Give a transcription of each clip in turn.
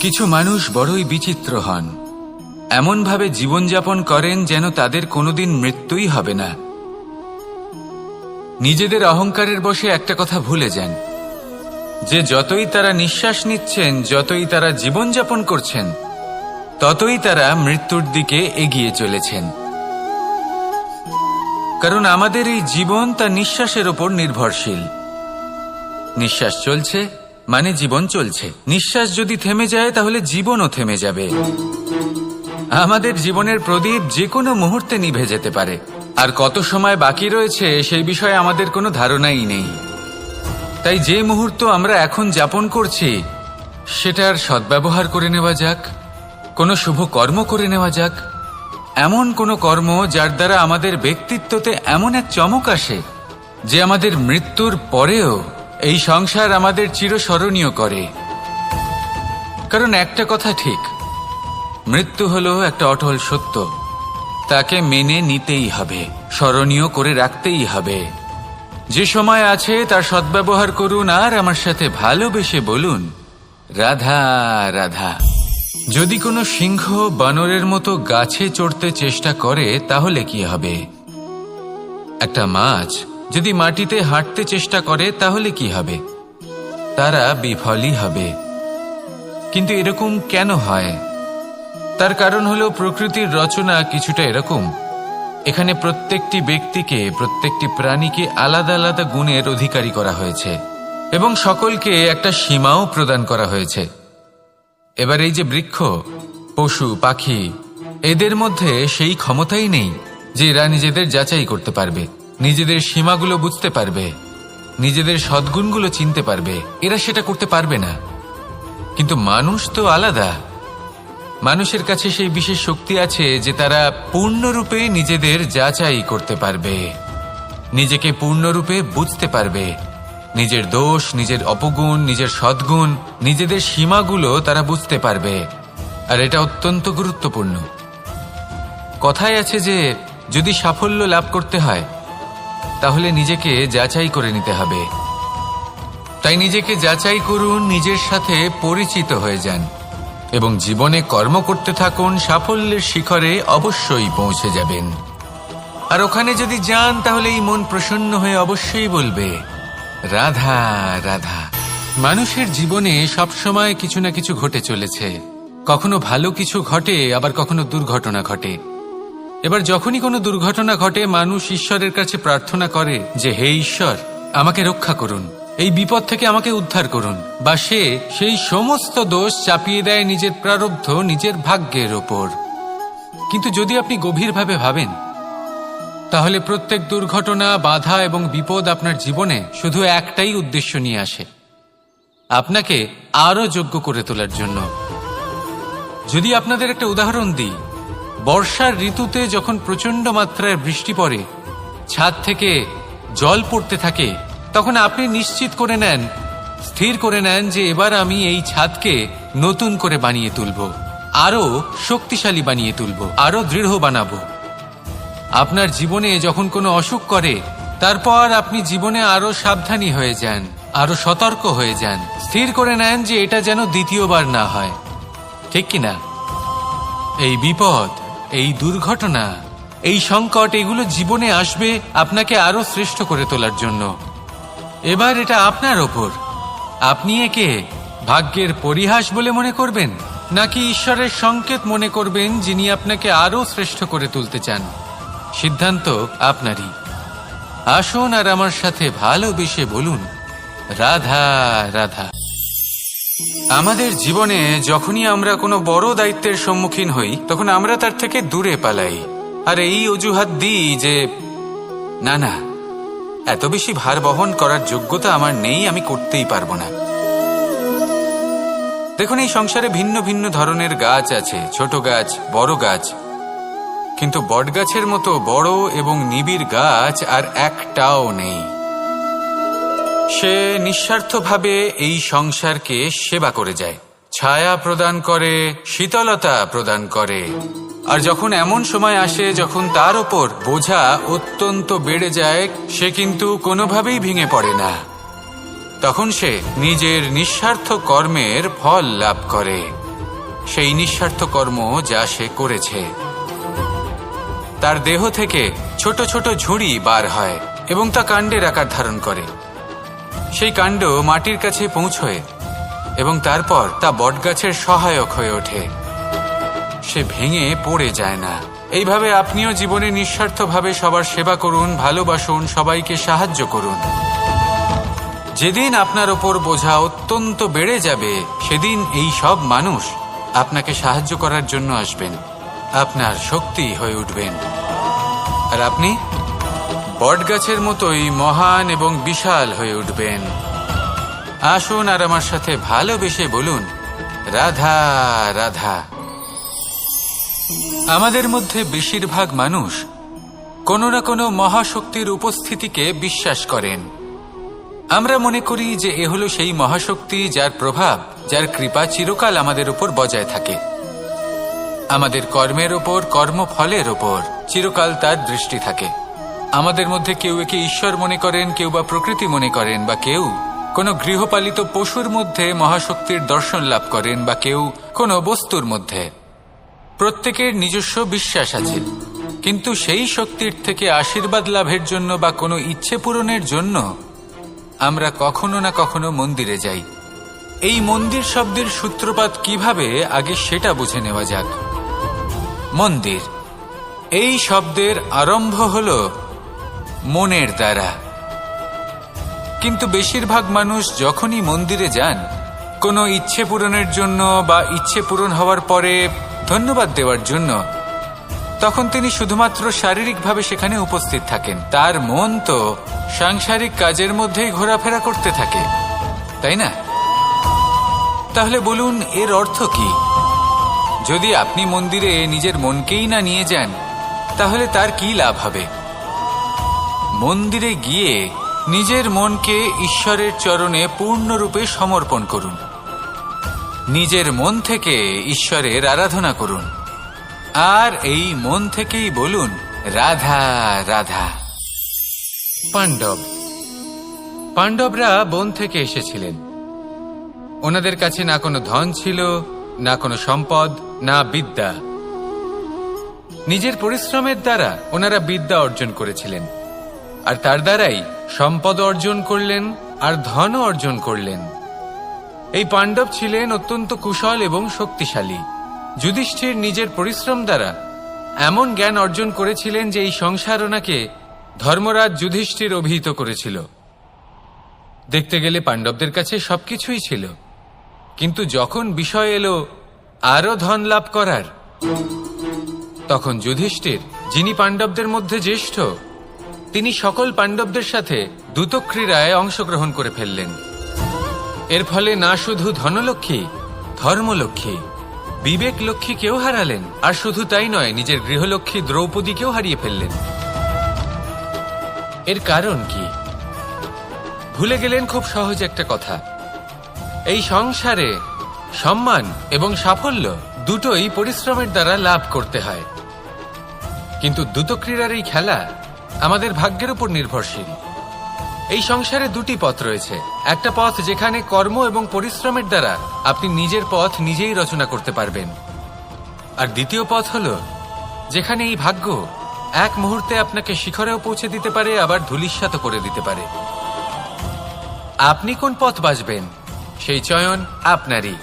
কিছু মানুষ বড়ই বিচিত্র হন, এমনভাবে জীবনযাপন করেন যেন তাদের কোনোদিন মৃত্যুই হবে না। নিজেদের অহংকারের বশে একটা কথা ভুলে যান যে যতই তারা নিঃশ্বাস নিচ্ছেন, যতই তারা জীবনযাপন করছেন, ততই তারা মৃত্যুর দিকে এগিয়ে চলেছেন। কারণ আমাদের এই জীবন তার নিঃশ্বাসের ওপর নির্ভরশীল। নিঃশ্বাস চলছে মানে জীবন চলছে। নিঃশ্বাস যদি থেমে যায় তাহলে জীবনও থেমে যাবে। আমাদের জীবনের প্রদীপ যে কোনো মুহূর্তে নিভে যেতে পারে, আর কত সময় বাকি রয়েছে সেই বিষয়ে আমাদের কোনো ধারণাই নেই। তাই যে মুহূর্ত আমরা এখন যাপন করছি সেটার সদ্ব্যবহার করে নেওয়া যাক, কোনো শুভ কর্ম করে নেওয়া যাক, এমন কোনো কর্ম যার দ্বারা আমাদের ব্যক্তিত্বতে এমন এক চমক আসে যে আমাদের মৃত্যুর পরেও এই সংসার আমাদের চিরস্মরণীয় করে। কারণ একটা কথা ঠিক, মৃত্যু হলো একটা অটল সত্য, তাকে মেনে নিতেই হবে, স্মরণীয় করে রাখতেই হবে। যে সময় আছে তার সদ্ব্যবহার করুন আর আমার সাথে ভালোবেসে বলুন রাধা রাধা। যদি কোনো সিংহ বানরের মতো গাছে চড়তে চেষ্টা করে তাহলে কি হবে? একটা মাছ যদি মাটিতে হাঁটতে চেষ্টা করে তাহলে কি হবে? তারা বিফলই হবে। কিন্তু এরকম কেন হয়? তার কারণ হলো প্রকৃতির রচনা কিছুটা এরকম। এখানে প্রত্যেকটি ব্যক্তিকে, প্রত্যেকটি প্রাণীকে আলাদা আলাদা গুণের অধিকারী করা হয়েছে এবং সকলকে একটা সীমাও প্রদান করা হয়েছে। এবার এই যে বৃক্ষ, পশু, পাখি, এদের মধ্যে সেই ক্ষমতাই নেই যে এরা নিজেদের যাচাই করতে পারবে, নিজেদের সীমাগুলো বুঝতে পারবে, নিজেদের সদ্গুণগুলো চিনতে পারবে। এরা সেটা করতে পারবে না। কিন্তু মানুষ তো আলাদা। মানুষের কাছে সেই বিশেষ শক্তি আছে যে তারা পূর্ণরূপে নিজেদের যাচাই করতে পারবে, নিজেকে পূর্ণরূপে বুঝতে পারবে, নিজের দোষ, নিজের অপগুণ, নিজের সদ্গুণ, নিজেদের সীমাগুলো তারা বুঝতে পারবে। আর এটা অত্যন্ত গুরুত্বপূর্ণ। কথায় আছে যে যদি সাফল্য লাভ করতে হয় তাহলে নিজেকে যাচাই করে নিতে হবে। তাই নিজেকে যাচাই করুন, নিজের সাথে পরিচিত হয়ে যান এবং জীবনে কর্ম করতে থাকুন। সাফল্যের শিখরে অবশ্যই পৌঁছে যাবেন। আর ওখানে যদি যান তাহলে এই মন প্রসন্ন হয়ে অবশ্যই বলবে রাধা রাধা। মানুষের জীবনে সবসময় কিছু না কিছু ঘটে চলেছে। কখনো ভালো কিছু ঘটে, আবার কখনো দুর্ঘটনা ঘটে। এবার যখনই কোনো দুর্ঘটনা ঘটে মানুষ ঈশ্বরের কাছে প্রার্থনা করে যে হে ঈশ্বর, আমাকে রক্ষা করুন, এই বিপদ থেকে আমাকে উদ্ধার করুন। বা সে সেই সমস্ত দোষ চাপিয়ে দেয় নিজের প্রারব্ধ, নিজের ভাগ্যের ওপর। কিন্তু যদি আপনি গভীরভাবে ভাবেন তাহলে প্রত্যেক দুর্ঘটনা, বাধা এবং বিপদ আপনার জীবনে শুধু একটাই উদ্দেশ্য নিয়ে আসে, আপনাকে আরো যোগ্য করে তোলার জন্য। যদি আপনাদের একটা উদাহরণ দিই, বর্ষার ঋতুতে যখন প্রচন্ড মাত্রায় বৃষ্টি পড়ে, ছাদ থেকে জল পড়তে থাকে, তখন আপনি নিশ্চিত করে নেন, স্থির করে নেন যে এবার আমি এই ছাদকে নতুন করে বানিয়ে তুলব, আরো শক্তিশালী বানিয়ে তুলব, আরো দৃঢ় বানাবো। আপনার জীবনে যখন কোনো অসুখ করে, তারপর আপনি জীবনে আরো সাবধানী হয়ে যান, আরো সতর্ক হয়ে যান, স্থির করে নেন যে এটা যেন দ্বিতীয়বার না হয়। ঠিক কিনা? এই বিপদ, এই দুর্ঘটনা, এই সংকট, এগুলো জীবনে আসবে আপনাকে আরো শ্রেষ্ঠ করে তোলার জন্য। এবার এটা আপনার ওপর। আপনি একে ভাগ্যের পরিহাস বলে মনে করবেন, নাকি ঈশ্বরের সংকেত মনে করবেন যিনি আপনাকে আরো শ্রেষ্ঠ করে তুলতে চান? সিদ্ধান্ত আপনারই। আসুন আর আমার সাথে ভালোবেসে বলুন রাধা রাধা। আমাদের জীবনে যখনই আমরা কোনো বড় দায়িত্বের সম্মুখীন হই তখন আমরা তার থেকে দূরে পালাই, আর এই অজুহাত দিই যে না না, এত বেশি ভার বহন করার যোগ্যতা আমার নেই, আমি করতেই পারবো না। দেখুন, এই সংসারে ভিন্ন ভিন্ন ধরনের গাছ আছে, ছোট গাছ, বড় গাছ, কিন্তু বটগাছের মতো বড় এবং নিবিড় গাছ আর একটাও নেই। সে নিঃস্বার্থভাবে এই সংসারকে সেবা করে যায়, ছায়া প্রদান করে, শীতলতা প্রদান করে। আর যখন এমন সময় আসে যখন তার ওপর বোঝা অত্যন্ত বেড়ে যায়, সে কিন্তু কোনোভাবেই ভেঙে পড়ে না। তখন সে নিজের নিঃস্বার্থ কর্মের ফল লাভ করে। সেই নিঃস্বার্থ কর্ম যা সে করেছে। তার দেহ থেকে ছোট ছোট ঝুড়ি বার হয় এবং তা কাণ্ডের আকার ধারণ করে। সেই কাণ্ড মাটির কাছে পৌঁছয় এবং তারপর তা বটগাছের সহায়ক হয়ে ওঠে। সে ভেঙে পড়ে যায় না। এইভাবে আপনিও জীবনে নিঃস্বার্থভাবে সবার সেবা করুন, ভালোবাসুন, সবাইকে সাহায্য করুন। যেদিন আপনার ওপর বোঝা অত্যন্ত বেড়ে যাবে, সেদিন এই সব মানুষ আপনাকে সাহায্য করার জন্য আসবেন, আপনার শক্তি হয়ে উঠবেন, আর আপনি বটগাছের মতোই মহান এবং বিশাল হয়ে উঠবেন। আসুন আর আমার সাথে ভালোবেসে বলুন, রাধা রাধা। আমাদের মধ্যে বেশিরভাগ মানুষ কোনো না কোনো মহাশক্তির উপস্থিতিকে বিশ্বাস করেন। আমরা মনে করি যে এ হলো সেই মহাশক্তি যার প্রভাব, যার কৃপা চিরকাল আমাদের উপর বজায় থাকে। আমাদের কর্মের ওপর, কর্মফলের ওপর চিরকাল তার দৃষ্টি থাকে। আমাদের মধ্যে কেউ একে ঈশ্বর মনে করেন, কেউ বা প্রকৃতি মনে করেন, বা কেউ কোনো গৃহপালিত পশুর মধ্যে মহাশক্তির দর্শন লাভ করেন, বা কেউ কোনো বস্তুর মধ্যে। প্রত্যেকের নিজস্ব বিশ্বাস আছে, কিন্তু সেই শক্তির থেকে আশীর্বাদ লাভের জন্য বা কোনো ইচ্ছে পূরণের জন্য আমরা কখনো না কখনো মন্দিরে যাই। এই মন্দির শব্দের সূত্রপাত কিভাবে, আগে সেটা বুঝে নেওয়া যাক। মন্দির এই শব্দের আরম্ভ হল মনের দ্বারা, কিন্তু বেশিরভাগ মানুষ যখনই মন্দিরে যান কোনো ইচ্ছে পূরণের জন্য বা ইচ্ছে পূরণ হওয়ার পরে ধন্যবাদ দেওয়ার জন্য, তখন তিনি শুধুমাত্র শারীরিকভাবে সেখানে উপস্থিত থাকেন। তার মন তো সাংসারিক কাজের মধ্যেই ঘোরাফেরা করতে থাকে, তাই না? তাহলে বলুন, এর অর্থ কি? যদি আপনি মন্দিরে নিজের মনকেই না নিয়ে যান, তাহলে তার কি লাভ হবে? মন্দিরে গিয়ে নিজের মনকে ঈশ্বরের চরণে পূর্ণরূপে সমর্পণ করুন। নিজের মন থেকে ঈশ্বরের আরাধনা করুন, আর এই মন থেকেই বলুন, রাধা রাধা। পাণ্ডবরা বন থেকে এসেছিলেন। ওনাদের কাছে না কোনো ধন ছিল, না কোনো সম্পদ, না বিদ্যা। নিজের পরিশ্রমের দ্বারা ওনারা বিদ্যা অর্জন করেছিলেন, আর তার দ্বারাই সম্পদ অর্জন করলেন আর ধনও অর্জন করলেন। এই পাণ্ডব ছিলেন অত্যন্ত কুশল এবং শক্তিশালী। যুধিষ্ঠির নিজের পরিশ্রম দ্বারা এমন জ্ঞান অর্জন করেছিলেন যে এই সংসার ওনাকে ধর্মরাজ যুধিষ্ঠির অভিহিত করেছিল। দেখতে গেলে পাণ্ডবদের কাছে সবকিছুই ছিল, কিন্তু যখন বিষয় এলো আরো ধন লাভ করার, তখন যুধিষ্ঠির, যিনি পাণ্ডবদের মধ্যে জ্যেষ্ঠ, তিনি সকল পাণ্ডবদের সাথে দ্যুতক্রীড়ায় অংশগ্রহণ করে ফেললেন। এর ফলে না শুধু ধনলক্ষ্মী, ধর্মলক্ষ্মী, বিবেক লক্ষ্মীকেও হারালেন, আর শুধু তাই নয়, নিজের গৃহলক্ষ্মী দ্রৌপদীকেও হারিয়ে ফেললেন। এর কারণ কি? ভুলে গেলেন খুব সহজ একটা কথা, এই সংসারে সম্মান এবং সাফল্য দুটোই পরিশ্রমের দ্বারা লাভ করতে হয়। কিন্তু দ্যুতক্রীড়ার এই খেলা আমাদের ভাগ্যের উপর নির্ভরশীল। এই সংসারে দুটি পথ রয়েছে। একটা পথ যেখানে কর্ম এবং পরিশ্রমের দ্বারা আপনি নিজের পথ নিজেই রচনা করতে পারবেন, আর দ্বিতীয় পথ হল যেখানে এই ভাগ্য এক মুহূর্তে আপনাকে শিখরেও পৌঁছে দিতে পারে, আবার ধূলিসাৎ করে দিতে পারে। আপনি কোন পথ বাছবেন, সেই চয়ন আপনারই।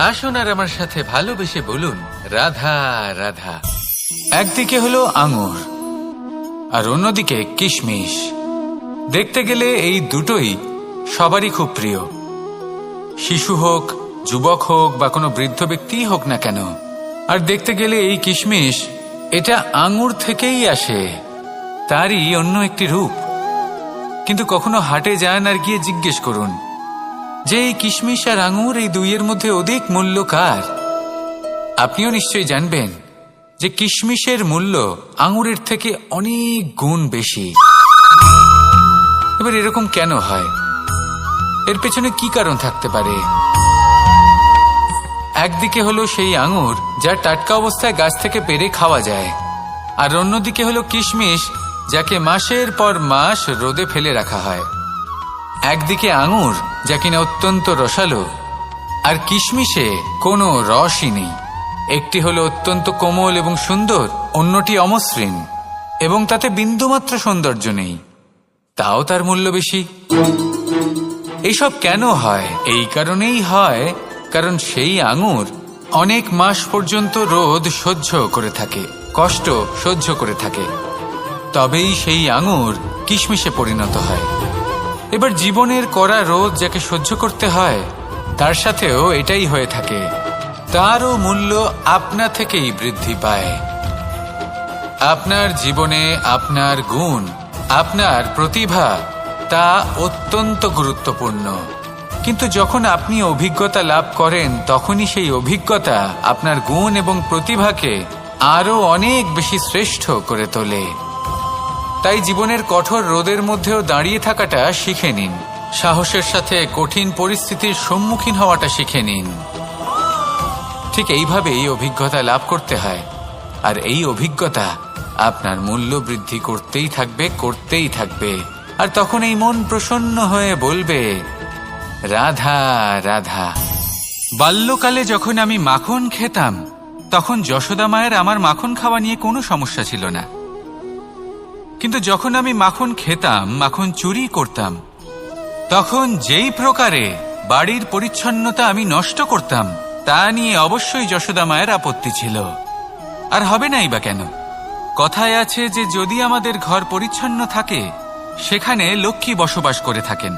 আসুন আর আমার সাথে ভালোবেসে বলুন, রাধা রাধা। একদিকে হলো আঙুর আর অন্যদিকে কিশমিশ। দেখতে গেলে এই দুটোই সবারই খুব প্রিয়, শিশু হোক, যুবক হোক, বা কোনো বৃদ্ধ ব্যক্তিই হোক না কেন। আর দেখতে গেলে এই কিশমিশ, এটা আঙুর থেকেই আসে, তারই অন্য একটি রূপ। কিন্তু কখনো হাটে যান আর গিয়ে জিজ্ঞেস করুন যে এই কিশমিশ আর আঙুর, এই দুইয়ের মধ্যে অধিক মূল্য কার? আপনিও নিশ্চয়ই জানবেন যে কিশমিশের মূল্য আঙুরের থেকে অনেক গুণ বেশি। এবার এরকম কেন হয়? এর পেছনে কি কারণ থাকতে পারে? একদিকে হলো সেই আঙুর যা টাটকা অবস্থায় গাছ থেকে পেড়ে খাওয়া যায়, আর অন্যদিকে হলো কিশমিশ যাকে মাসের পর মাস রোদে ফেলে রাখা হয়। একদিকে আঙুর যা কিনা অত্যন্ত রসালো, আর কিশমিশে কোনো রসই নেই। একটি হলো অত্যন্ত কোমল এবং সুন্দর, অন্যটি অমসৃণ এবং তাতে বিন্দুমাত্র সৌন্দর্য নেই, তাও তার মূল্য বেশি। এইসব কেন হয়? এই কারণেই হয় কারণ সেই আঙুর অনেক মাস পর্যন্ত রোদ সহ্য করে থাকে, কষ্ট সহ্য করে থাকে, তবেই সেই আঙুর কিশমিশে পরিণত হয়। এবার জীবনের কড়া রোদ যাকে সহ্য করতে হয়, তার সাথেও এটাই হয়ে থাকে। তারও মূল্য আপনা থেকেই বৃদ্ধি পায়। আপনার জীবনে আপনার গুণ, আপনার প্রতিভা, তা অত্যন্ত গুরুত্বপূর্ণ। কিন্তু যখন আপনি অভিজ্ঞতা লাভ করেন, তখনই সেই অভিজ্ঞতা আপনার গুণ এবং প্রতিভাকে আরো অনেক বেশি শ্রেষ্ঠ করে তোলে। তাই জীবনের কঠোর রোদের মধ্যেও দাঁড়িয়ে থাকাটা শিখে নিন, সাহসের সাথে কঠিন পরিস্থিতির সম্মুখীন হওয়াটা শিখে নিন। ঠিক এইভাবেই অভিজ্ঞতা লাভ করতে হয়, আর এই অভিজ্ঞতা আপনার মূল্য বৃদ্ধি করতেই থাকবে, করতেই থাকবে। আর তখন এই মন প্রসন্ন হয়ে বলবে, রাধা রাধা। বাল্যকালে যখন আমি মাখন খেতাম, তখন যশোদা মায়ের আমার মাখন খাওয়া নিয়ে কোনো সমস্যা ছিল না। কিন্তু যখন আমি মাখন খেতাম, মাখন চুরি করতাম, তখন যেই প্রকারে বাড়ির পরিচ্ছন্নতা আমি নষ্ট করতাম, তা নিয়ে অবশ্যই যশোদা মায়ের আপত্তি ছিল। আর হবে নাই বা কেন? কথায় আছে যে যদি আমাদের ঘর পরিচ্ছন্ন থাকে, সেখানে লক্ষ্মী বসবাস করে থাকেন,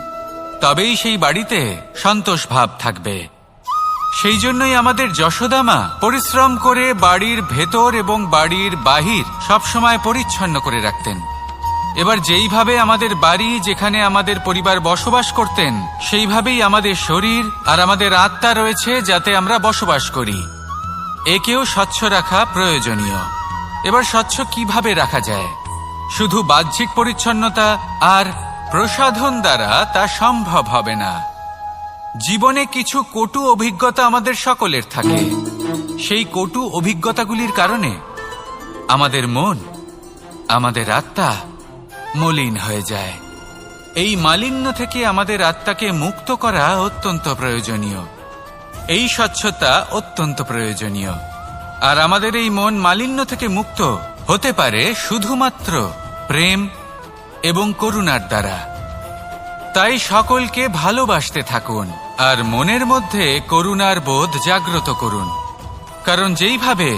তবেই সেই বাড়িতে সন্তোষ ভাব থাকবে। সেই জন্যই আমাদের যশোদা মা পরিশ্রম করে বাড়ির ভেতর এবং বাড়ির বাহির সবসময় পরিচ্ছন্ন করে রাখতেন। এবার যেইভাবে আমাদের বাড়ি, যেখানে আমাদের পরিবার বসবাস করতেন, সেইভাবেই আমাদের শরীর আর আমাদের আত্মা রয়েছে, যাতে আমরা বসবাস করি। একেও স্বচ্ছ রাখা প্রয়োজনীয়। এবার স্বচ্ছ কিভাবে রাখা যায়? শুধু বাহ্যিক পরিচ্ছন্নতা আর প্রসাধন দ্বারা তা সম্ভব হবে না। জীবনে কিছু কটু অভিজ্ঞতা আমাদের সকলের থাকে। সেই কটু অভিজ্ঞতাগুলির কারণে আমাদের মন, আমাদের আত্মা মলিন হয়ে যায়। এই মালিন্য থেকে আমাদের আত্মাকে মুক্ত করা অত্যন্ত প্রয়োজনীয়। এই স্বচ্ছতা অত্যন্ত প্রয়োজনীয়। আর আমাদের এই মন মালিন্য থেকে মুক্ত হতে পারে শুধুমাত্র প্রেম এবং করুণার দ্বারা। তাই সকলকে ভালোবাসতে থাকুন আর মনের মধ্যে করুণার বোধ জাগ্রত করুন। কারণ যেইভাবে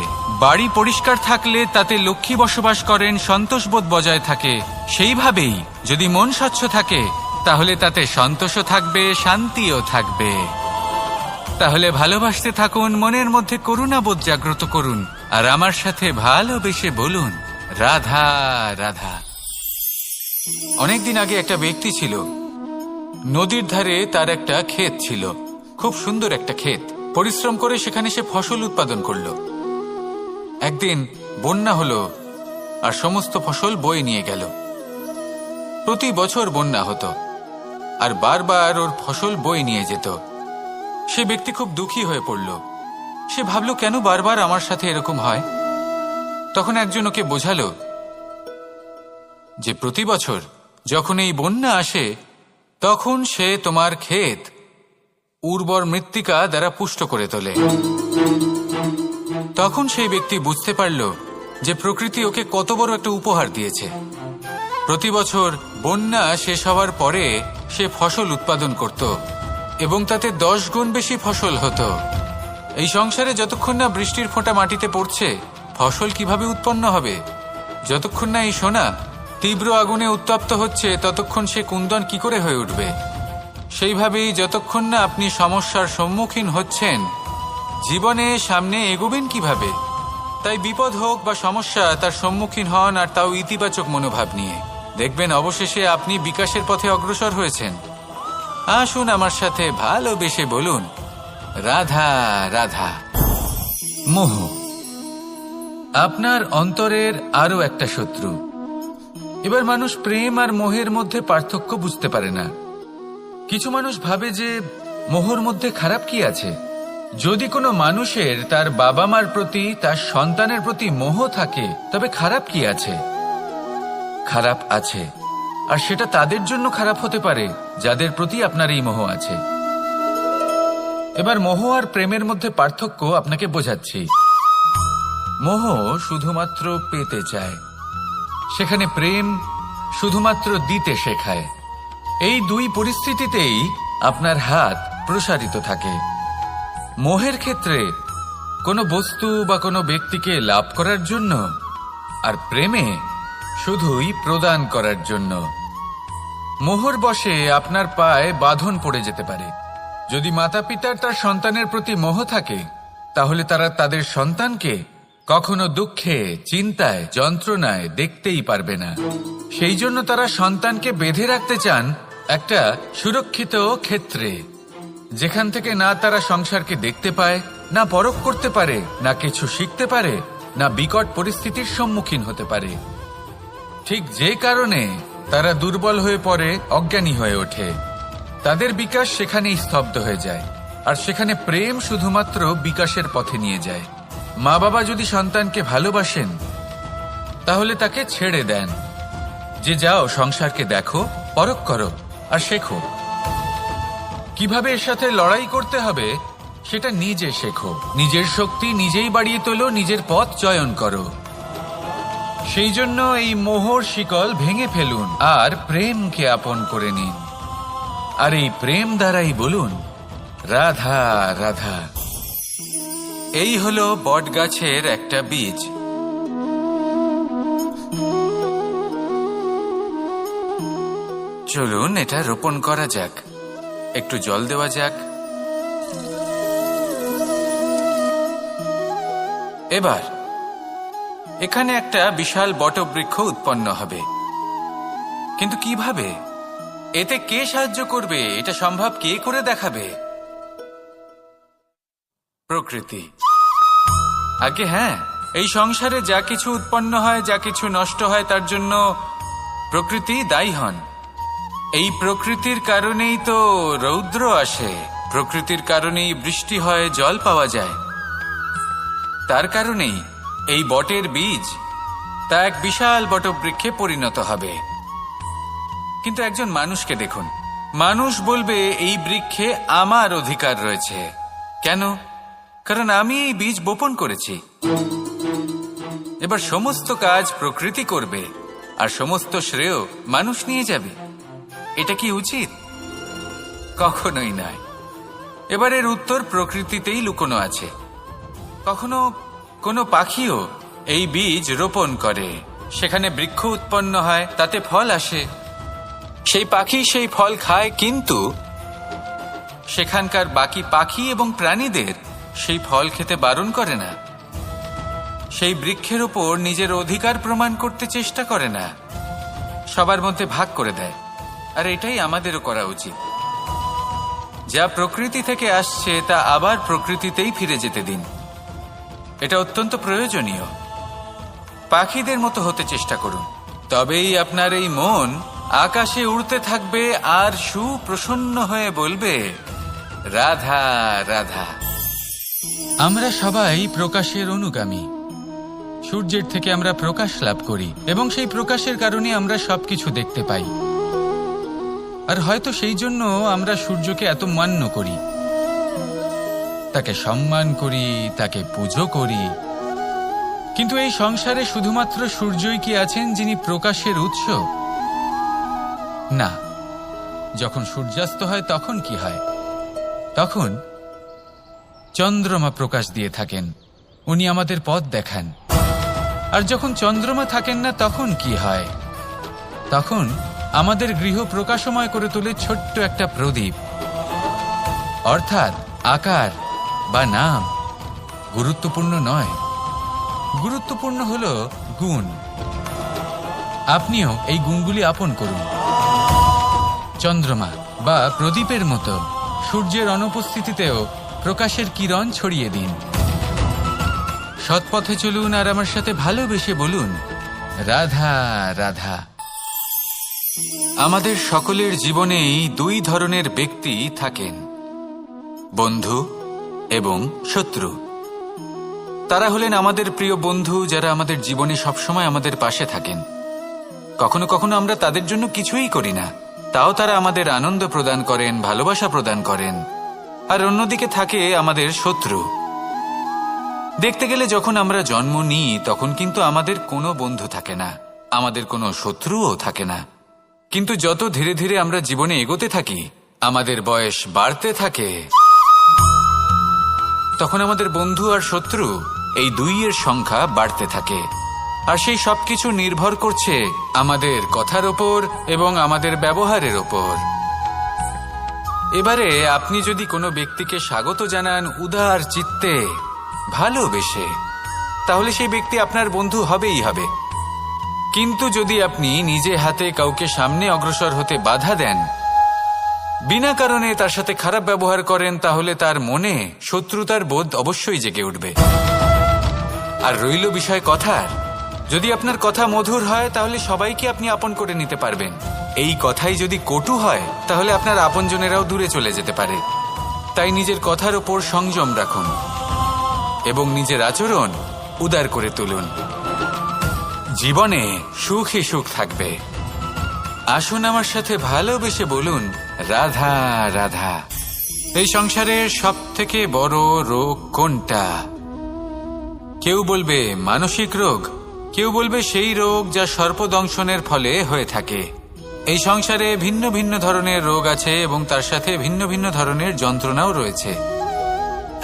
বাড়ি পরিষ্কার থাকলে তাতে লক্ষ্মী বসবাস করেন, সন্তোষবোধ বজায় থাকে, সেইভাবেই যদি মন স্বচ্ছ থাকে, তাহলে তাতে সন্তোষও থাকবে, শান্তিও থাকবে। তাহলে ভালোবাসতে থাকুন, মনের মধ্যে করুণাবোধ জাগ্রত করুন, আর আমার সাথে ভালোবেসে বলুন, রাধা রাধা। অনেকদিন আগে একটা ব্যক্তি ছিল, নদীর ধারে তার একটা ক্ষেত ছিল, খুব সুন্দর একটা ক্ষেত। পরিশ্রম করে সেখানে সে ফসল উৎপাদন করলো। একদিন বন্যা হলো আর সমস্ত ফসল বয়ে নিয়ে গেল। প্রতি বছর বন্যা হতো আর বারবার ওর ফসল বয়ে নিয়ে যেত। সে ব্যক্তি খুব দুঃখী হয়ে পড়ল। সে ভাবল, কেন বারবার আমার সাথে এরকম হয়? তখন একজন ওকে বোঝালো যে প্রতি বছর যখন এই বন্যা আসে, তখন সে তোমার ক্ষেত উর্বর মৃত্তিকা দ্বারা পুষ্ট করে তোলে। তখন সেই ব্যক্তি বুঝতে পারল যে প্রকৃতি ওকে কত বড় একটা উপহার দিয়েছে। প্রতি বছর বন্যা শেষ হওয়ার পরে সে ফসল উৎপাদন করত এবং তাতে 10 গুণ বেশি ফসল হতো। এই সংসারে যতক্ষণ না বৃষ্টির ফোঁটা মাটিতে পড়ছে, ফসল কিভাবে উৎপন্ন হবে? যতক্ষণ না এই সোনা তীব্র আগুনে উত্তপ্ত হচ্ছে, ততক্ষণ সে কুন্দন কি করে হয়ে উঠবে? সেইভাবেই যতক্ষণ না আপনি সমস্যার সম্মুখীন হচ্ছেন, জীবনে সামনে এগোবেন কিভাবে? তাই বিপদ হোক বা সমস্যা, তার সম্মুখীন হন, আর তাও ইতিবাচক মনোভাব নিয়ে। দেখবেন অবশেষে আপনি বিকাশের পথে অগ্রসর হয়েছেন। আসুন আমার সাথে ভালোবেসে বলুন, রাধা রাধা। মোহ আপনার অন্তরের আরো একটা শত্রু। এবার মানুষ প্রেম আর মোহের মধ্যে পার্থক্য বুঝতে পারে না। কিছু মানুষ ভাবে যে মোহর মধ্যে খারাপ কি আছে? যদি কোনো মানুষের তার বাবা মার প্রতি, তার সন্তানের প্রতি মোহ থাকে, তবে খারাপ কি আছে? খারাপ আছে, আর সেটা তাদের জন্য খারাপ হতে পারে যাদের প্রতি আপনার এই মোহ আছে। এবার মোহ আর প্রেমের মধ্যে পার্থক্য আপনাকে বোঝাচ্ছি। মোহ শুধুমাত্র পেতে চায়, সেখানে প্রেম শুধুমাত্র দিতে শেখায়। এই দুই পরিস্থিতিতেই আপনার হাত প্রসারিত থাকে। মোহের ক্ষেত্রে কোনো বস্তু বা কোনো ব্যক্তিকে লাভ করার জন্য, আর প্রেমে শুধুই প্রদান করার জন্য। মোহর বশে আপনার পায়ে বাঁধন পড়ে যেতে পারে। যদি মাতা পিতার তার সন্তানের প্রতি মোহ থাকে, তাহলে তারা তাদের সন্তানকে কখনো দুঃখে, চিন্তায়, যন্ত্রণায় দেখতেই পারবে না। সেই জন্য তারা সন্তানকে বেঁধে রাখতে চান একটা সুরক্ষিত ক্ষেত্রে, যেখান থেকে না তারা সংসারকে দেখতে পায়, না পরখ করতে পারে, না কিছু শিখতে পারে, না বিকট পরিস্থিতির সম্মুখীন হতে পারে। ঠিক যে কারণে তারা দুর্বল হয়ে পড়ে, অজ্ঞানী হয়ে ওঠে। তাদের বিকাশ সেখানেই স্তব্ধ হয়ে যায়, আর সেখানে প্রেম শুধুমাত্র বিকাশের পথে নিয়ে যায়। মা বাবা যদি সন্তানকে ভালোবাসেন, তাহলে তাকে ছেড়ে দেন যে যাও সংসারকে দেখো, পরখ করো আর শেখো। কিভাবে এর সাথে লড়াই করতে হবে সেটা নিজে শেখো। নিজের শক্তি নিজেই বাড়িয়ে তোলো, নিজের পথ চয়ন করো। সেই জন্য এই মোহর শিকল ভেঙে ফেলুন আর প্রেমকে আপন করে নিন। আর এই প্রেম দ্বারাই বলুন, রাধা রাধা। এই হলো বট গাছের একটা বীজ। চলুন এটা রোপণ করা যাক। একটু জল দেওয়া যাক। এবার এখানে একটা বিশাল বটবৃক্ষ উৎপন্ন হবে। কিন্তু কিভাবে? এতে কে সাহায্য করবে? এটা সম্ভব কে করে দেখাবে? প্রকৃতি। আগে হ্যাঁ, এই সংসারে যা কিছু উৎপন্ন হয়, যা কিছু নষ্ট হয়, তার জন্য প্রকৃতি দায়ী হন। এই প্রকৃতির কারণেই তো রৌদ্র আসে, প্রকৃতির কারণেই বৃষ্টি হয়, জল পাওয়া যায়। তার কারণেই এই বটের বীজ তা এক বিশাল বটবৃক্ষে পরিণত হবে। কিন্তু একজন মানুষকে দেখুন, মানুষ বলবে এই বৃক্ষে আমার অধিকার রয়েছে। কেন? কারণ আমি এই বীজ বপন করেছি। এবার সমস্ত কাজ প্রকৃতি করবে আর সমস্ত শ্রেয় মানুষ নিয়ে যাবে। এটা কি উচিত? কখনোই নয়। এবার এর উত্তর প্রকৃতিতেই লুকোনো আছে। কখনো কোনো পাখিও এই বীজ রোপণ করে, সেখানে বৃক্ষ উৎপন্ন হয়, তাতে ফল আসে। সেই পাখি সেই ফল খায়, কিন্তু সেখানকার বাকি পাখি এবং প্রাণীদের সেই ফল খেতে বারণ করে না। সেই বৃক্ষের উপর নিজের অধিকার প্রমাণ করতে চেষ্টা করে না, সবার মধ্যে ভাগ করে দেয়। আর এটাই আমাদেরও করা উচিত। যা প্রকৃতি থেকে আসছে তা আবার প্রকৃতিতেই ফিরে যেতে দিন। এটা অত্যন্ত প্রয়োজনীয়। পাখিদের মতো হতে চেষ্টা করুন, তবেই আপনার এই মন আকাশে উড়তে থাকবে আর সুপ্রসন্ন হয়ে বলবে, রাধা রাধা। আমরা সবাই প্রকাশের অনুগামী। সূর্যের থেকে আমরা প্রকাশ লাভ করি এবং সেই প্রকাশের কারণে আমরা সবকিছু দেখতে পাই। আর হয়তো সেই জন্য আমরা সূর্যকে এত মান্য করি, তাকে সম্মান করি, তাকে পুজো করি। কিন্তু এই সংসারে শুধুমাত্র সূর্যই কি আছেন যিনি প্রকাশের উৎস? না। যখন সূর্যাস্ত হয় তখন কি হয়? তখন চন্দ্রমা প্রকাশ দিয়ে থাকেন, উনি আমাদের পথ দেখান। আর যখন চন্দ্রমা থাকেন না তখন কি হয়? তখন আমাদের গৃহ প্রকাশময় করে তোলে ছোট্ট একটা প্রদীপ। অর্থাৎ আকার বা নাম গুরুত্বপূর্ণ নয়, গুরুত্বপূর্ণ হলো গুণ। আপনিও এই গুণগুলি আপন করুন। চন্দ্রমা বা প্রদীপের মতো সূর্যের অনুপস্থিতিতেও প্রকাশের কিরণ ছড়িয়ে দিন। সৎপথে চলুন আর আমার সাথে ভালোবেসে বলুন, রাধা রাধা। আমাদের সকলের জীবনেই দুই ধরনের ব্যক্তি থাকেন, বন্ধু এবং শত্রু। তারা হলেন আমাদের প্রিয় বন্ধু, যারা আমাদের জীবনে সবসময় আমাদের পাশে থাকেন। কখনো কখনো আমরা তাদের জন্য কিছুই করি না, তাও তারা আমাদের আনন্দ প্রদান করেন, ভালোবাসা প্রদান করেন। আর অন্যদিকে থাকে আমাদের শত্রু। দেখতে গেলে যখন আমরা জন্ম নিই তখন কিন্তু আমাদের কোনো বন্ধু থাকে না, আমাদের কোনো শত্রুও থাকে না। কিন্তু যত ধীরে ধীরে আমরা জীবনে এগোতে থাকি, আমাদের বয়স বাড়তে থাকে, তখন আমাদের বন্ধু আর শত্রু এই দুইয়ের সংখ্যা বাড়তে থাকে। আর সেই সবকিছু নির্ভর করছে আমাদের কথার ওপর এবং আমাদের ব্যবহারের ওপর। এবারে আপনি যদি কোনো ব্যক্তিকে স্বাগত জানান উদার চিত্তে, ভালোবেসে, তাহলে সেই ব্যক্তি আপনার বন্ধু হবেই হবে। কিন্তু যদি আপনি নিজে হাতে কাউকে সামনে অগ্রসর হতে বাধা দেন, বিনা কারণে তার সাথে খারাপ ব্যবহার করেন, তাহলে তার মনে শত্রুতার বোধ অবশ্যই জেগে উঠবে। আর রইল বিষয় কথার, যদি আপনার কথা মধুর হয় তাহলে সবাইকে আপনি আপন করে নিতে পারবেন। এই কথাই যদি কটু হয় তাহলে আপনার আপনজনেরাও দূরে চলে যেতে পারে। তাই নিজের কথার ওপর সংযম রাখুন এবং নিজের আচরণ উদার করে তুলুন। জীবনে সুখই সুখ থাকবে। আসুন আমার সাথে ভালোবেসে বলুন, রাধা রাধা। এই সংসারের সব থেকে বড় রোগ কোনটা? কেউ বলবে মানসিক রোগ, কেউ বলবে সেই রোগ যা সর্পদংশনের ফলে হয়ে থাকে। এই সংসারে ভিন্ন ভিন্ন ধরনের রোগ আছে এবং তার সাথে ভিন্ন ভিন্ন ধরনের যন্ত্রণাও রয়েছে।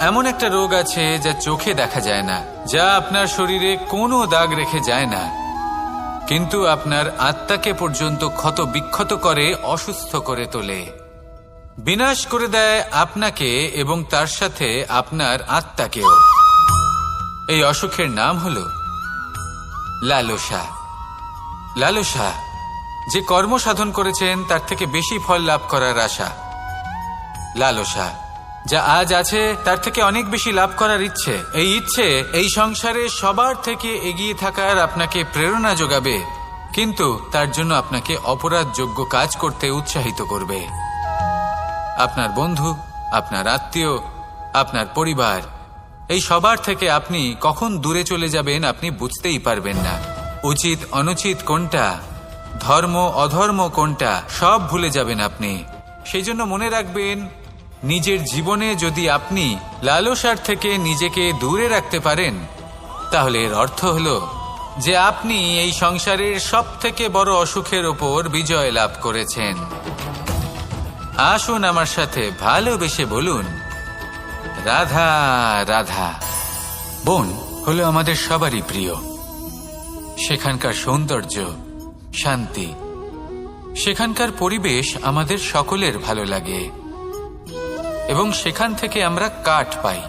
এমন একটা রোগ আছে যা চোখে দেখা যায় না, যা আপনার শরীরে কোনো দাগ রেখে যায় না, কিন্তু আপনার আত্মাকে পর্যন্ত ক্ষত বিক্ষত করে, অসুস্থ করে তোলে, বিনাশ করে দেয় আপনাকে এবং তার সাথে আপনার আত্মাকেও। এই অসুখের নাম হল লালসা। লালসা, যে কর্ম সাধন করেছেন তার থেকে বেশি ফল লাভ করার আশা। লালসা, যা আজ আছে তার থেকে অনেক বেশি লাভ করার ইচ্ছে। এই ইচ্ছে এই সংসারে সবার থেকে এগিয়ে থাকার আপনাকে প্রেরণা যোগাবে, কিন্তু তার জন্য আপনাকে অপরাধযোগ্য কাজ করতে উৎসাহিত করবে। আপনার বন্ধু, আপনার আত্মীয়, আপনার পরিবার, এই সবার থেকে আপনি কখন দূরে চলে যাবেন আপনি বুঝতেই পারবেন না। উচিত অনুচিত কোনটা, ধর্ম অধর্ম কোনটা, সব ভুলে যাবেন আপনি। সেই জন্য মনে রাখবেন, নিজের জীবনে যদি আপনি লালসার থেকে নিজেকে দূরে রাখতে পারেন, তাহলে এর অর্থ হলো যে আপনি এই সংসারের সব থেকে বড় অসুখের ওপর বিজয় লাভ করেছেন। আসুন আমার সাথে ভালোবেসে বলুন, রাধা রাধা। বন হলো আমাদের সবারই প্রিয়। সেখানকার সৌন্দর্য, শান্তি, সেখানকার পরিবেশ আমাদের সকলের ভালো লাগে এবং সেখান থেকে আমরা কাঠ পাই,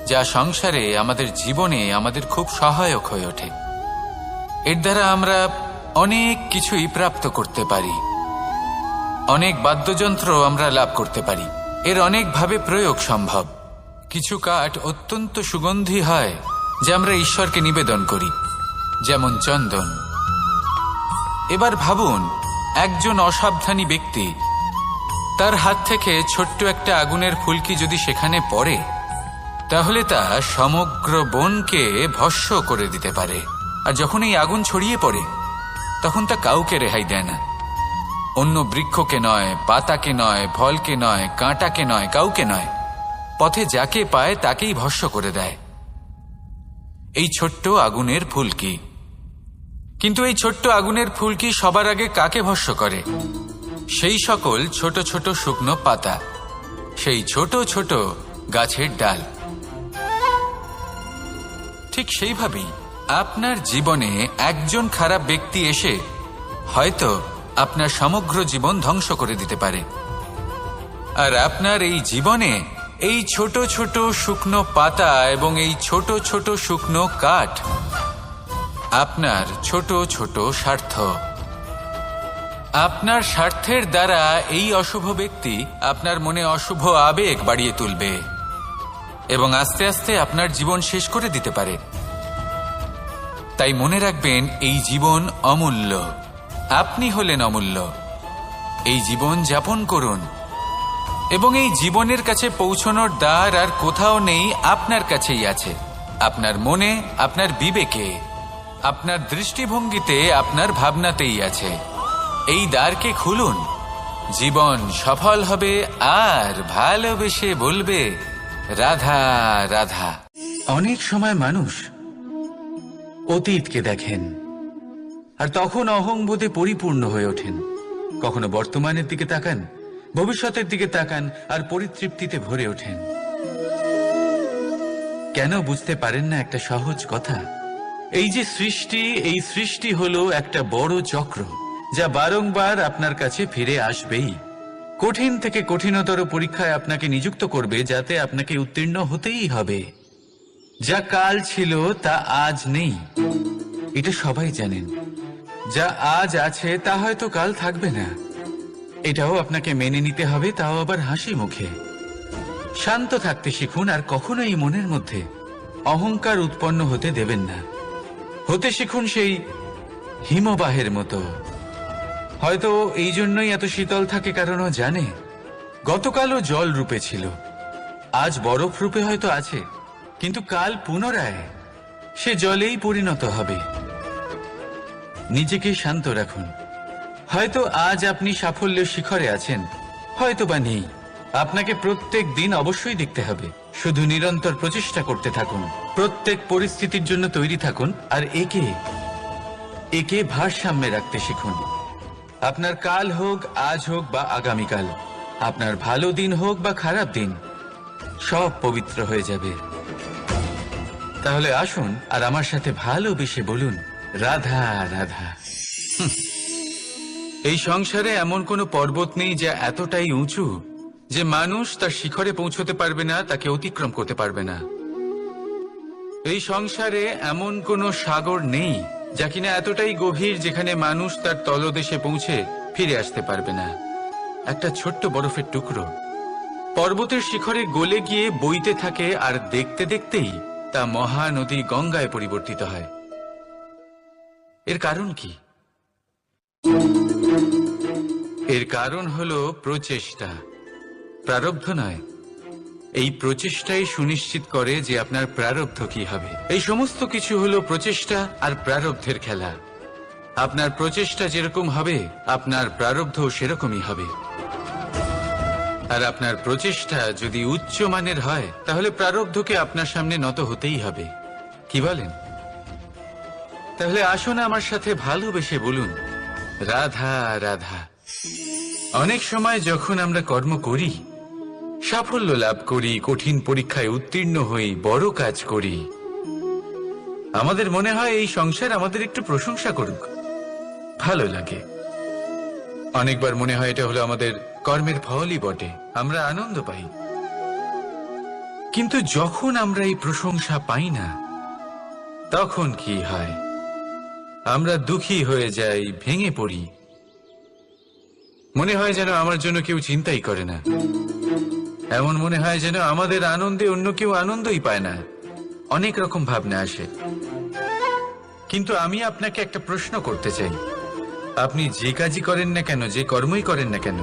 যা সংসারে আমাদের জীবনে আমাদের খুব সহায়ক হয়ে ওঠে। এর দ্বারা আমরা অনেক কিছুই প্রাপ্ত করতে পারি, অনেক বাদ্যযন্ত্র আমরা লাভ করতে পারি। এর অনেকভাবে প্রয়োগ সম্ভব। কিছু কাঠ অত্যন্ত সুগন্ধি হয় যা আমরা ঈশ্বরকে নিবেদন করি, যেমন চন্দন। এবার ভাবুন, একজন অসাবধানী ব্যক্তি, তার হাত থেকে ছোট্ট একটা আগুনের ফুলকি যদি সেখানে পড়ে, তাহলে তা সমগ্র বনকে ভস্ম করে দিতে পারে। আর যখন এই আগুন ছড়িয়ে পড়ে তখন তা কাউকে রেহাই দেয় না। অন্য বৃক্ষকে নয়, পাতাকে নয়, ফলকে নয়, কাঁটাকে নয়, কাউকে নয়, পথে যাকে পায় তাকেই ভস্ম করে দেয়। এই ছোট্ট আগুনের ফুলকি। কিন্তু এই ছোট্ট আগুনের ফুলকি সবার আগে কাকে ভস্ম করে? সেই সকল ছোট ছোট শুকনো পাতা, সেই ছোট ছোট গাছের ডাল। ঠিক সেইভাবেই আপনার জীবনে একজন খারাপ ব্যক্তি এসে হয়তো আপনার সমগ্র জীবন ধ্বংস করে দিতে পারে। আর আপনার এই জীবনে এই ছোট ছোট শুকনো পাতা এবং এই ছোট ছোট শুকনো কাঠ আপনার ছোট ছোট স্বার্থ। আপনার স্বার্থের দ্বারা এই অশুভ ব্যক্তি আপনার মনে অশুভ আবেগ বাড়িয়ে তুলবে এবং আস্তে আস্তে আপনার জীবন শেষ করে দিতে পারে। তাই মনে রাখবেন, এই জীবন অমূল্য। আপনি হলেন অমূল্য। এই জীবন যাপন করুন এবং এই জীবনের কাছে পৌঁছানোর দ্বার আর কোথাও নেই, আপনার কাছেই আছে। আপনার মনে, আপনার বিবেকে, আপনার দৃষ্টিভঙ্গিতে, আপনার ভাবনাতেই আছে। এই দ্বারকে খুলুন, জীবন সফল হবে আর ভালোবেসে বলবে রাধা রাধা। অনেক সময় মানুষ অতীতকে দেখেন আর তখন অহংবোধে পরিপূর্ণ হয়ে ওঠেন। কখনো বর্তমানের দিকে তাকান, ভবিষ্যতের দিকে তাকান আর পরিতৃপ্তিতে ভরে ওঠেন। কেন বুঝতে পারেন না একটা সহজ কথা? এই যে সৃষ্টি, এই সৃষ্টি হলো একটা বড় চক্র যা বারংবার আপনার কাছে ফিরে আসবেই। কঠিন থেকে কঠিনতর পরীক্ষায় আপনাকে নিযুক্ত করবে, যাতে আপনাকে উত্তীর্ণ হতেই হবে। যা কাল ছিল তা আজ নেই, এটা সবাই জানেন। যা আজ আছে তা হয়তো কাল থাকবে না, এটাও আপনাকে মেনে নিতে হবে, তাও আবার হাসি মুখে। শান্ত থাকতে শিখুন আর কখনোই মনের মধ্যে অহংকার উৎপন্ন হতে দেবেন না। হতে শিখুন সেই হিমবাহের মতো। হয়তো এই জন্যই এত শীতল থাকে, কারণ ও জানে গতকালও জল রূপে ছিল, আজ বরফ রূপে হয়তো আছে, কিন্তু কাল পুনরায় সে জলেই পরিণত হবে। নিজেকে শান্ত রাখুন। হয়তো আজ আপনি সাফল্যের শিখরে আছেন, হয়তো বা নেই। আপনাকে প্রত্যেক দিন অবশ্যই দেখতে হবে। শুধু নিরন্তর প্রচেষ্টা করতে থাকুন, প্রত্যেক পরিস্থিতির জন্য তৈরি থাকুন আর একে ভারসাম্যে রাখতে শিখুন। আপনার কাল হোক, আজ হোক বা আগামীকাল, আপনার ভালো দিন হোক বা খারাপ দিন, সব পবিত্র হয়ে যাবে। তাহলে আসুন আর আমার সাথে ভালোবেসে বলুন রাধা রাধা। এই সংসারে এমন কোনো পর্বত নেই যা এতটাই উঁচু যে মানুষ তার শিখরে পৌঁছতে পারবে না, তাকে অতিক্রম করতে পারবে না। এই সংসারে এমন কোনো সাগর নেই যা কিনা এতটাই গভীর যেখানে মানুষ তার তলদেশে পৌঁছে ফিরে আসতে পারবে না। একটা ছোট্ট বরফের টুকরো পর্বতের শিখরে গলে গিয়ে বইতে থাকে, আর দেখতে দেখতেই তা মহানদী গঙ্গায় পরিবর্তিত হয়। এর কারণ কি? এর কারণ হলো প্রচেষ্টা, প্রারব্ধ নয়। এই প্রচেষ্টাই সুনিশ্চিত করে যে আপনার প্রারব্ধ কি হবে। এই সমস্ত কিছু হলো প্রচেষ্টা আর প্রারব্ধের খেলা। আপনার প্রচেষ্টা যেরকম হবে, আপনার প্রারব্ধ সেরকমই হবে। আর আপনার প্রচেষ্টা যদি উচ্চ মানের হয়, তাহলে প্রারব্ধকে আপনার সামনে নত হতেই হবে। কি বলেন? তাহলে আসুন আমার সাথে ভালোবেসে বলুন রাধা রাধা। অনেক সময় যখন আমরা কর্ম করি, সাফল্য লাভ করি, কঠিন পরীক্ষায় উত্তীর্ণ হই, বড় কাজ করি, আমাদের মনে হয় এই সংসার আমাদের একটু প্রশংসা করুক, ভালো লাগে। অনেকবার মনে হয় এটা হলো আমাদের কর্মের ফলই বটে, আমরা আনন্দ পাই। কিন্তু যখন আমরা এই প্রশংসা পাই না, তখন কি হয়? আমরা দুঃখী হয়ে যাই, ভেঙে পড়ি। মনে হয় যেন আমার জন্য কেউ চিন্তাই করে না। এমন মনে হয় যেন আমাদের আনন্দে অন্য কেউ আনন্দই পায় না। অনেক রকম ভাবনা আসে। কিন্তু আমি আপনাকে একটা প্রশ্ন করতে চাই। আপনি যে কাজই করেন না কেন, যে কর্মই করেন না কেন,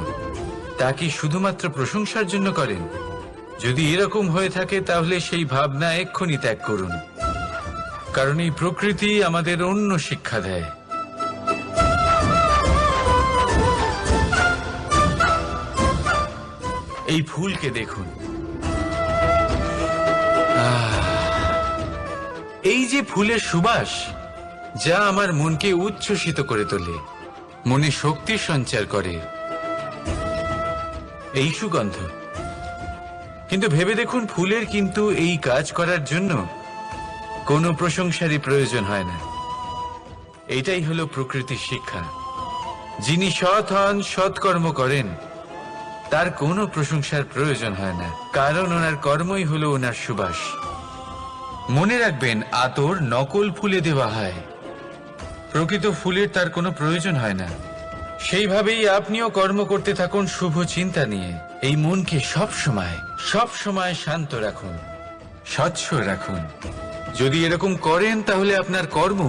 তা কি শুধুমাত্র প্রশংসার জন্য করেন? যদি এরকম হয়ে থাকে, তাহলে সেই ভাবনা এক্ষুনি ত্যাগ করুন। কারণ এই প্রকৃতি আমাদের অন্য শিক্ষা দেয়। এই ফুলকে দেখুন, এই যে ফুলের সুবাস, যা আমার মনকে উচ্ছ্বসিত করে তোলে, মনে শক্তির সঞ্চার করে, এই সুগন্ধ। কিন্তু ভেবে দেখুন, ফুলের কিন্তু এই কাজ করার জন্য কোনো প্রশংসারই প্রয়োজন হয় না। এটাই হলো প্রকৃতির শিক্ষা। যিনি সৎ হন, সৎকর্ম করেন, তার কোনো প্রশংসার প্রয়োজন হয় না, কারণ ওনার কর্মই হলো ওনার সুবাস। মনে রাখবেন, আতর নকল ফুলে দেওয়া হয়, প্রকৃত ফুলের তার কোনো প্রয়োজন হয় না। সেইভাবেই আপনিও কর্ম করতে থাকুন শুভ চিন্তা নিয়ে। এই মনকে সব সময় শান্ত রাখুন, স্বচ্ছ রাখুন। যদি এরকম করেন, তাহলে আপনার কর্ম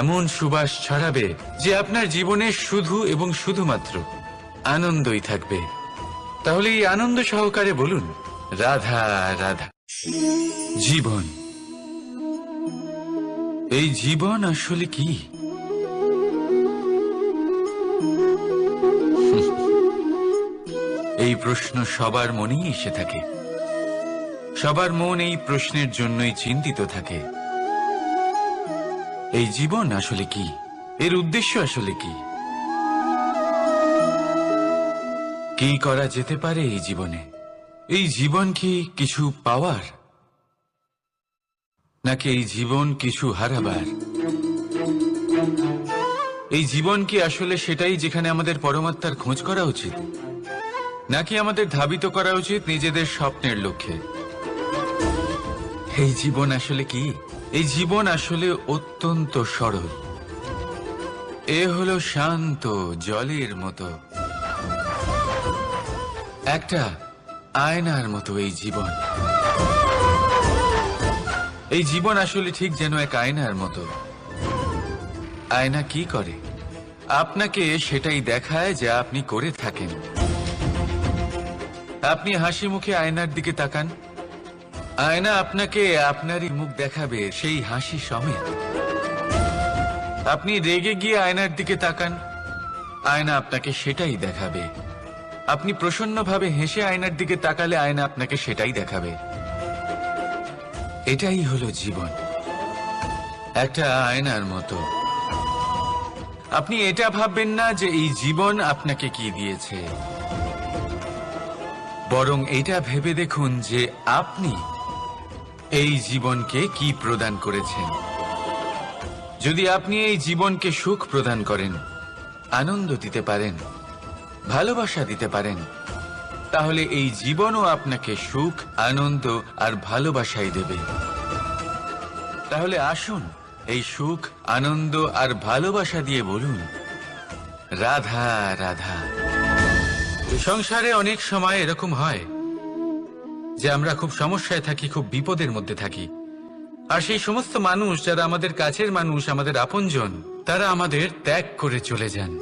এমন সুবাস ছড়াবে যে আপনার জীবনে শুধু এবং শুধুমাত্র আনন্দই থাকবে। তাহলে এই আনন্দ সহকারে বলুন রাধা রাধা। জীবন, এই জীবন আসলে কি? এই প্রশ্ন সবার মনেই এসে থাকে। সবার মন এই প্রশ্নের জন্যই চিন্তিত থাকে, এই জীবন আসলে কি, এর উদ্দেশ্য আসলে কি, কি করা যেতে পারে এই জীবনে? এই জীবন কি কিছু পাওয়ার, নাকি এই জীবন কিছু হারাবার? এই জীবন কি আসলে সেটাই যেখানে আমাদের পরমাত্মার খোঁজ করা উচিত, নাকি আমাদের ধাবিত করা উচিত নিজেদের স্বপ্নের লক্ষ্যে? এই জীবন আসলে কি? এই জীবন আসলে অত্যন্ত সরল। এ হলো শান্ত জলের মতো, একটা আয়নার মতো এই জীবন। এই জীবন আসলে ঠিক যেন এক আয়নার মতো। আয়না কি করে? আপনাকে সেটাই দেখায় যা আপনি করে থাকেন। আপনি হাসি মুখে আয়নার দিকে তাকান, আয়না আপনাকে আপনারই মুখ দেখাবে সেই হাসি সমেত। আপনি রেগে গিয়ে আয়নার দিকে তাকান, আয়না আপনাকে সেটাই দেখাবে। আপনি প্রসন্নভাবে হেসে আয়নার দিকে তাকালে আয়না আপনাকে সেটাই দেখাবে। এটাই হলো জীবন, একটা আয়নার মতো। আপনি এটা ভাববেন না যে এই জীবন আপনাকে কি দিয়েছে, বরং এটা ভেবে দেখুন যে আপনি এই জীবনকে কি প্রদান করেছেন। যদি আপনি এই জীবনকে সুখ প্রদান করেন, আনন্দ দিতে পারেন, ভালোবাসা দিতে পারেন, তাহলে এই জীবনও আপনাকে সুখ, আনন্দ আর ভালোবাসাই দেবে। তাহলে আসুন এই সুখ, আনন্দ আর ভালোবাসা দিয়ে বলুন, রাধা রাধা। সংসারে অনেক সময় এরকম হয় যে আমরা খুব সমস্যায় থাকি, খুব বিপদের মধ্যে থাকি, আর সেই সমস্ত মানুষ যারা আমাদের কাছের মানুষ, আমাদের আপনজন, তারা আমাদের ত্যাগ করে চলে যান।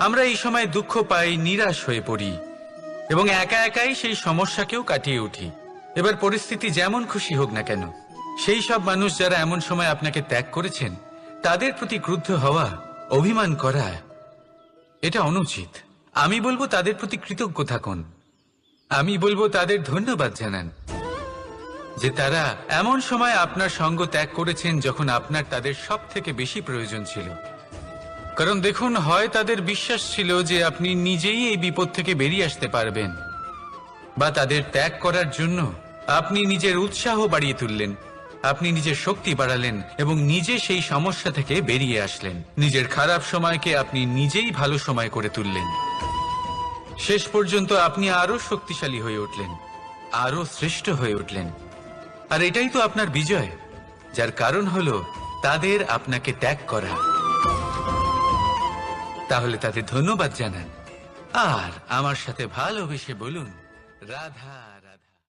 আমরা এই সময় দুঃখ পাই, নিরাশ হয়ে পড়ি এবং একা একাই সেই সমস্যাকেও কাটিয়ে উঠি। এবার পরিস্থিতি যেমন খুশি হোক না কেন, সেই সব মানুষ যারা এমন সময় আপনাকে ত্যাগ করেছেন, তাদের প্রতি ক্রুদ্ধ হওয়া, অভিমান করা, এটা অনুচিত। আমি বলবো তাদের প্রতি কৃতজ্ঞ থাকুন। আমি বলবো তাদের ধন্যবাদ জানান যে তারা এমন সময় আপনার সঙ্গ ত্যাগ করেছেন যখন আপনার তাদের সব থেকে বেশি প্রয়োজন ছিল। কারণ দেখুন, হয় তাদের বিশ্বাস ছিল যে আপনি নিজেই এই বিপদ থেকে বেরিয়ে আসতে পারবেন, বা তাদের ত্যাগ করার জন্য আপনি নিজের উৎসাহ বাড়িয়ে তুললেন, আপনি নিজের শক্তি বাড়ালেন এবং নিজে সেই সমস্যা থেকে বেরিয়ে আসলেন। নিজের খারাপ সময়কে আপনি নিজেই ভালো সময় করে তুললেন। শেষ পর্যন্ত আপনি আরো শক্তিশালী হয়ে উঠলেন, আরো শ্রেষ্ঠ হয়ে উঠলেন। আর এটাই তো আপনার বিজয়, যার কারণ হলো তাদের আপনাকে ত্যাগ করা। তাহলে তাদের ধন্যবাদ জানান আর আমার সাথে ভালোবেসে বলুন, রাধা।